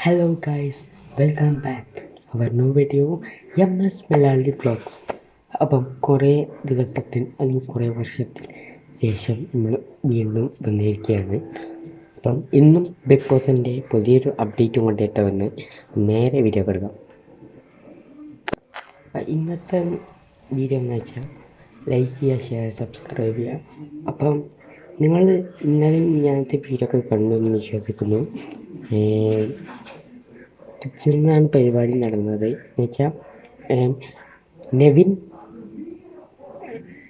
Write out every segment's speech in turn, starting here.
Hello guys, welcome back. Our new video MS Malayali vlogs. അപ്പം കുറേ ദിവസത്തിന് അല്ലെങ്കിൽ കുറേ വർഷത്തിന് ശേഷം നമ്മൾ വീണ്ടും വന്നിരിക്കുകയാണ്. അപ്പം ഇന്നും ബിഗ് ബോസിൻ്റെ പുതിയൊരു അപ്ഡേറ്റും കൊണ്ടിട്ട് വന്ന് നേരെ വീഡിയോ കൊടുക്കാം. ഇന്നത്തെ വീഡിയോ എന്ന് വെച്ചാൽ ലൈക്ക് ചെയ്യുക, ഷെയർ, സബ്സ്ക്രൈബ് ചെയ്യുക. അപ്പം നിങ്ങൾ ഇന്നലെ ഞാനത്തെ വീഡിയോ ഒക്കെ കണ്ടു എന്ന് വിശ്വസിക്കുന്നു. കിച്ചണിലാണ് പരിപാടി നടന്നത്. എന്ന് വെച്ചാൽ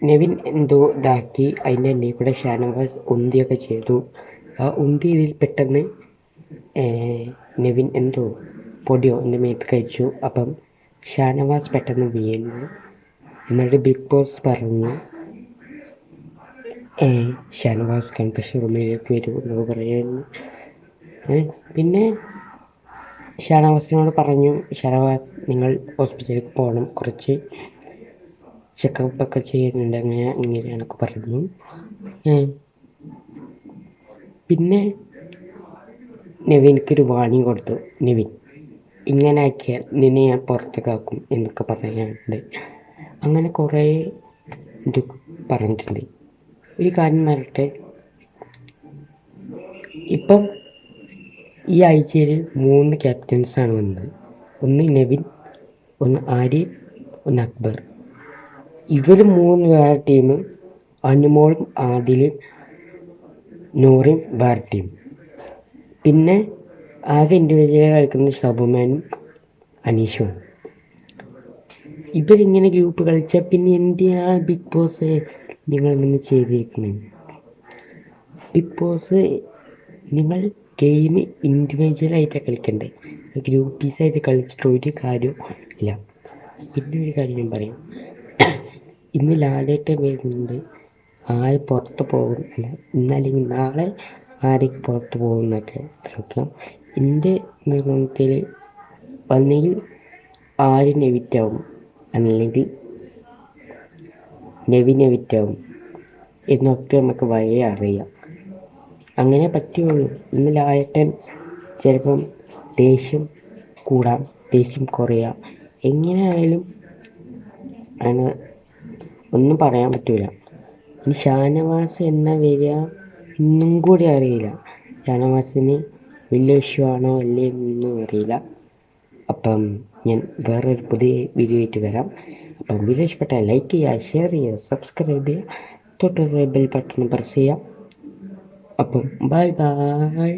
നെവിൻ എന്തോ ഇതാക്കി അതിൻ്റെ എണ്ണയിൽ കൂടെ ഷാനവാസ് ഉന്തിയൊക്കെ ചെയ്തു. ആ ഉന്തി ഇതിൽ പെട്ടെന്ന് നെവിൻ എന്തോ പൊടിയോ എൻ്റെ മേത്ത് കഴിച്ചു. അപ്പം ഷാനവാസ് പെട്ടെന്ന് വീണു. എന്നിട്ട് ബിഗ് ബോസ് പറഞ്ഞു ഷാനവാസ് കൺഫെഷൻ റൂമിലേക്ക് വരൂ എന്നൊക്കെ പറയുന്നു. പിന്നെ ഷാനവാസിനോട് പറഞ്ഞു, ഷാനവാസ് നിങ്ങൾ ഹോസ്പിറ്റലിലേക്ക് പോകണം, കുറച്ച് ചെക്കപ്പൊക്കെ ചെയ്യുന്നുണ്ട്, ഇങ്ങനെയാണൊക്കെ പറഞ്ഞു. പിന്നെ നെവിൻക്കൊരു വാണിംഗ് കൊടുത്തു. നെവിൻ ഇങ്ങനെ ആക്കിയാൽ നിന്നെ ഞാൻ പുറത്തേക്കാക്കും എന്നൊക്കെ പറയാനുണ്ട്. അങ്ങനെ കുറേ ഇത് പറഞ്ഞിട്ടുണ്ട്. ഒരു കാര്യം പറയട്ടെ, ഇപ്പം ഈ ആഴ്ചയിൽ 3 ക്യാപ്റ്റൻസാണ് വന്നത്. ഒന്ന് നെവിൻ, ഒന്ന് ആര്യൻ, ഒന്ന് അക്ബർ. ഇവർ 3 വേറെ ടീം, അനുമോളും ആദിലും നൂറും വേറെ ടീം. പിന്നെ ആകെ ഇൻഡിവിജ്വലായി കളിക്കുന്ന സബുമാനും അനീഷും. ഇവരിങ്ങനെ ഗ്രൂപ്പ് കളിച്ചാൽ പിന്നെ എന്തിനാണ് ബിഗ് ബോസ് നിങ്ങളിങ്ങനെ ചെയ്തിരിക്കുന്നത്? ബിഗ് ബോസ് നിങ്ങൾ ഗെയിം ഇൻഡിവിജ്വലായിട്ടാണ് കളിക്കണ്ടേ, ഗ്രൂപ്പ് പീസായിട്ട് കളിച്ചിട്ട് ഒരു കാര്യവും ഇല്ല. പിന്നെ ഒരു കാര്യം ഞാൻ പറയാം, ഇന്ന് ലാലേട്ടൻ വരുന്നുണ്ട്. ആര് പുറത്ത് പോകും, അല്ല ഇന്നല്ലെങ്കിൽ നാളെ ആരൊക്കെ പുറത്ത് പോകും എന്നൊക്കെ നോക്കാം. എൻ്റെ നിർമ്മാണത്തിൽ ഒന്നെങ്കിൽ ആര്യൻ എവിറ്റാവും, അല്ലെങ്കിൽ നെവിൻ എവിറ്റാവും എന്നൊക്കെ നമുക്ക് വഴിയെ അറിയാം. അങ്ങനെ പറ്റുള്ളൂ. ഇന്ന് ലാലേട്ടൻ ചിലപ്പം ദേഷ്യം കൂടാം, ദേഷ്യം കുറയാം, എങ്ങനെയായാലും ആണ് ഒന്നും പറയാൻ പറ്റില്ല. ഇനി ഷാനവാസ് എന്നാ വരിക ഇന്നും കൂടി അറിയില്ല. ഷാനവാസിന് വലിയ ഇഷ്യൂ ആണോ അല്ലേ എന്നൊന്നും അറിയില്ല. അപ്പം ഞാൻ വേറൊരു പുതിയ വീഡിയോ ആയിട്ട് വരാം. അപ്പം വീഡിയോ ഇഷ്ടപ്പെട്ടാൽ ലൈക്ക് ചെയ്യുക, ഷെയർ ചെയ്യുക, സബ്സ്ക്രൈബ് ചെയ്യുക, തൊട്ട് ബെൽ ബട്ടൺ പ്രസ് ചെയ്യുക. അപ്പം ബൈ ബൈ.